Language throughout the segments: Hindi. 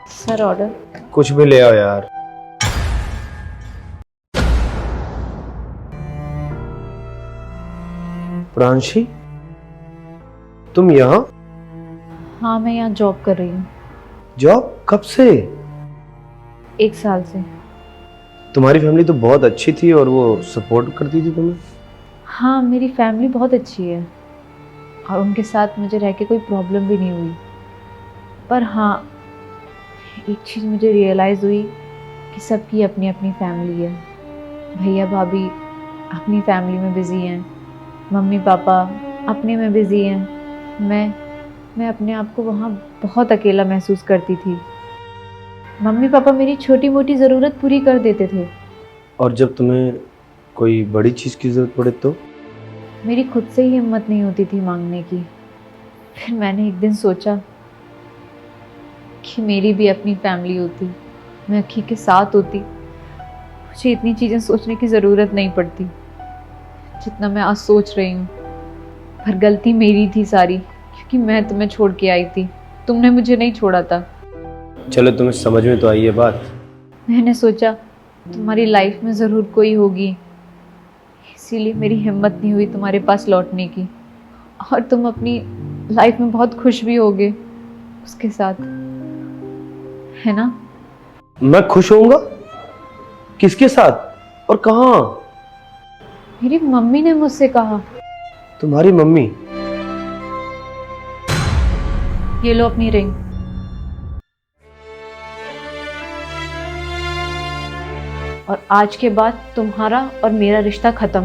Sir order. कुछ भी ले आओ यार। प्रांशी, तुम यहाँ? हाँ, मैं यहाँ जॉब कर रही हूँ। जॉब कब से? 1 साल से। तुम्हारी फैमिली तो बहुत अच्छी थी और वो सपोर्ट करती थी तुम्हें। हाँ, मेरी फैमिली बहुत अच्छी है और उनके साथ मुझे रह के कोई प्रॉब्लम भी नहीं हुई। पर हाँ, एक चीज़ मुझे रियलाइज़ हुई कि सबकी अपनी अपनी फैमिली है। भैया भाभी अपनी फैमिली में बिज़ी हैं, मम्मी पापा अपने में बिज़ी हैं। मैं अपने आप को वहाँ बहुत अकेला महसूस करती थी। मम्मी पापा मेरी छोटी मोटी ज़रूरत पूरी कर देते थे। और जब तुम्हें कोई बड़ी चीज़ की ज़रूरत पड़े तो? मेरी खुद से ही हिम्मत नहीं होती थी मांगने की। फिर मैंने एक दिन सोचा कि मेरी भी अपनी फैमिली होती, मैं अक्की के साथ होती, मुझे इतनी चीज़ें सोचने की ज़रूरत नहीं पड़ती जितना मैं आज सोच रही हूँ। पर गलती मेरी थी सारी, क्योंकि मैं तुम्हें छोड़ के आई थी, तुमने मुझे नहीं छोड़ा था। चलो, तुम्हें समझ में तो आई है बात। मैंने सोचा तुम्हारी लाइफ में ज़रूर कोई होगी, इसीलिए मेरी हिम्मत नहीं हुई तुम्हारे पास लौटने की। और तुम अपनी लाइफ में बहुत खुश भी होगे उसके साथ, है ना? मैं खुश होऊंगा? किसके साथ और कहाँ? मेरी मम्मी ने मुझसे कहा। तुम्हारी मम्मी? ये लो अपनी रिंग। और आज के बाद तुम्हारा और मेरा रिश्ता खत्म।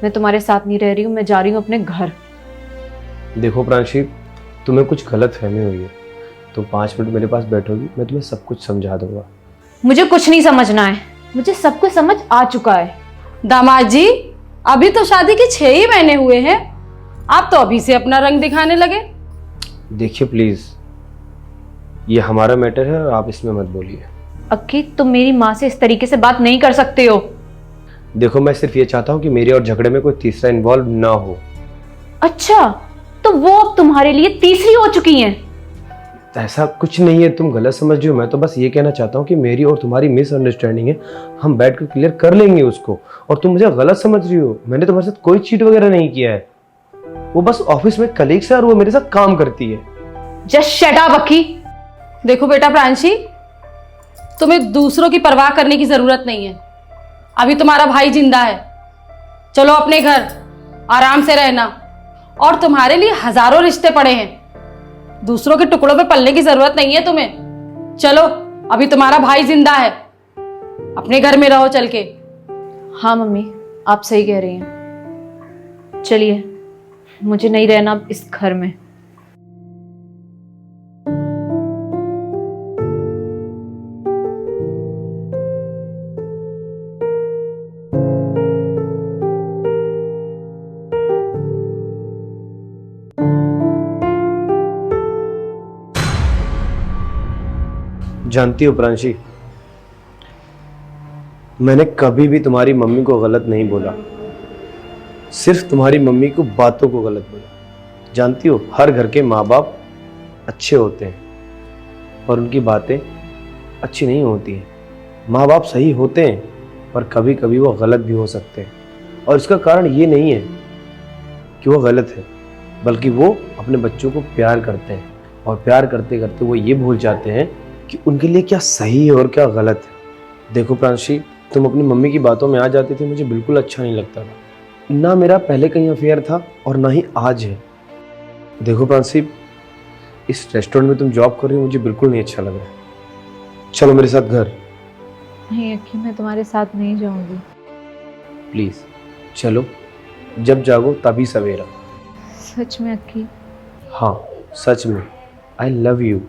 मैं तुम्हारे साथ नहीं रह रही हूँ, मैं जा रही हूँ अपने घर। देखो प्रांशी, तुम्हें कुछ गलत फहमी हुई है। तुम 5 मिनट मेरे पास बैठोगी, मैं तुम्हें सब कुछ समझा दूंगा। मुझे कुछ नहीं समझना है, मुझे सब कुछ समझ आ चुका है। दामाद जी, अभी तो शादी के 6 ही महीने हुए हैं, आप तो अभी से अपना रंग दिखाने लगे। देखिए प्लीज, ये हमारा मैटर है और आप इसमें मत बोलिए। अक्की, तुम मेरी माँ से इस तरीके से बात नहीं कर सकते हो। देखो, मैं सिर्फ ये चाहता हूँ कि मेरे और झगड़े में कोई तीसरा इन्वॉल्व ना हो। अच्छा, तो वो अब तुम्हारे लिए तीसरी हो चुकी हैं। ऐसा कुछ नहीं है, तुम गलत समझ रही हो। मैं तो बस ये कहना चाहता हूँ कि मेरी और तुम्हारी मिसअंडरस्टैंडिंग है, हम बैठ कर क्लियर कर लेंगे उसको। और तुम मुझे गलत समझ रही हो, मैंने तुम्हारे साथ कोई चीट वगैरह नहीं किया है। वो बस ऑफिस में कलीग्स है और वो मेरे साथ काम करती है। जस्ट शट अप अक्की। देखो बेटा प्रांशी, तुम्हें दूसरों की परवाह करने की जरूरत नहीं है। अभी तुम्हारा भाई जिंदा है, चलो अपने घर आराम से रहना। और तुम्हारे लिए हजारों रिश्ते पड़े हैं, दूसरों के टुकड़ों पे पलने की जरूरत नहीं है तुम्हें। चलो, अभी तुम्हारा भाई जिंदा है, अपने घर में रहो चल के। हाँ मम्मी, आप सही कह रही हैं। चलिए, मुझे नहीं रहना अब इस घर में। जानती हो प्रांशी, मैंने कभी भी तुम्हारी मम्मी को गलत नहीं बोला, सिर्फ तुम्हारी मम्मी को बातों को गलत बोला। जानती हो, हर घर के माँ बाप अच्छे होते हैं पर उनकी बातें अच्छी नहीं होती हैं। माँ बाप सही होते हैं पर कभी कभी वो गलत भी हो सकते हैं। और इसका कारण ये नहीं है कि वो गलत है, बल्कि वो अपने बच्चों को प्यार करते हैं और प्यार करते करते वो ये भूल जाते हैं कि उनके लिए क्या सही है और क्या गलत है। देखो प्रांशी, तुम अपनी मम्मी की बातों में आ जाती थी, मुझे बिल्कुल अच्छा नहीं लगता था। ना मेरा पहले कहीं अफेयर था और ना ही आज है। देखो प्रांशी, इस रेस्टोरेंट में तुम जॉब कर रही हो, मुझे बिल्कुल नहीं अच्छा लग रहा है। चलो मेरे साथ घर। नहीं अक्की, मैं तुम्हारे साथ नहीं जाऊंगी। प्लीज चलो, जब जागो तभी सवेरा। सच में अक्की? हाँ सच में, आई लव यू।